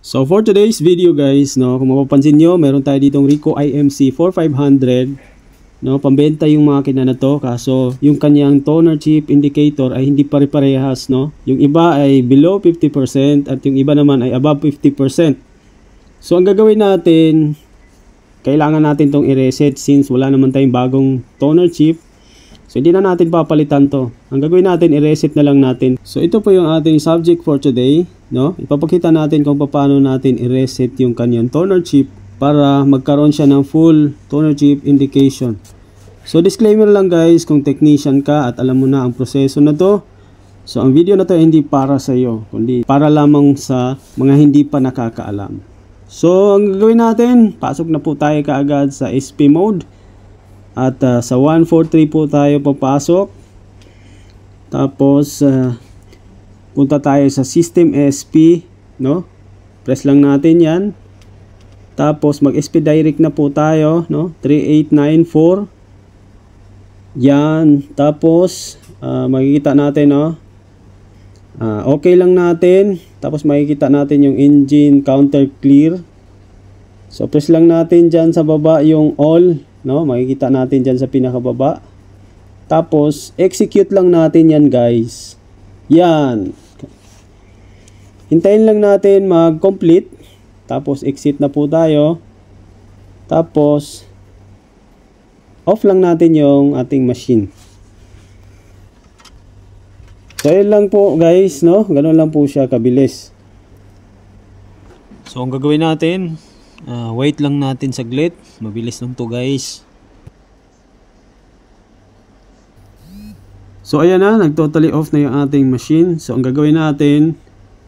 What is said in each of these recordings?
So for today's video guys, no, kung mapapansin nyo, meron tayo ditong Ricoh IMC 4500. No, pambenta yung makina na to, kaso yung kanyang toner chip indicator ay hindi pare-parehas, no. Yung iba ay below 50% at yung iba naman ay above 50%. So ang gagawin natin, kailangan natin tong i-reset since wala naman tayong bagong toner chip. So hindi na natin papalitan to. Ang gagawin natin, i-reset na lang natin. So ito po yung ating subject for today, no? Ipapakita natin kung paano natin i-reset yung kanyang toner chip para magkaroon siya ng full toner chip indication. So disclaimer lang guys, kung technician ka at alam mo na ang proseso na to, so ang video na to hindi para sa iyo, kundi para lamang sa mga hindi pa nakakaalam. So ang gagawin natin, pasok na po tayo kaagad sa SP mode. At sa 143 po tayo papasok. Tapos punta tayo sa System SP, no? Press lang natin 'yan. Tapos mag-SP direct na po tayo, no? 3894. Yan. Tapos makikita natin, no? Okay lang natin. Tapos makikita natin yung engine counter clear. So press lang natin diyan sa baba yung all, no, makikita natin dyan sa pinakababa. Tapos execute lang natin yan guys. Yan, hintayin lang natin mag-complete. Tapos exit na po tayo. Tapos off lang natin yung ating machine. So yun lang po guys, no, ganun lang po siya kabilis. So ang gagawin natin, wait lang natin saglit. Mabilis lang to guys. So ayan na, nag-totally off na yung ating machine. So ang gagawin natin,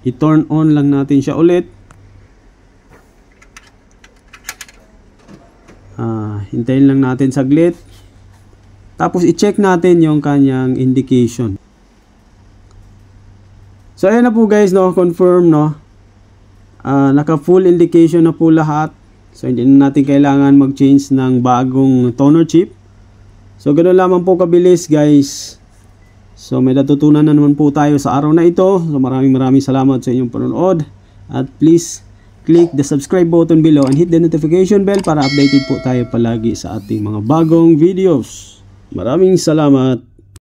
i-turn on lang natin siya ulit. Hintayin lang natin saglit. Tapos i-check natin yung kanyang indication. So ayan na po guys, no, confirm, no. Naka full indication na po lahat. So hindi na natin kailangan mag-change ng bagong toner chip. So ganoon lamang po kabilis guys. So may natutunan na naman po tayo sa araw na ito. So maraming salamat sa inyong panonood. At please click the subscribe button below and hit the notification bell para updated po tayo palagi sa ating mga bagong videos. Maraming salamat.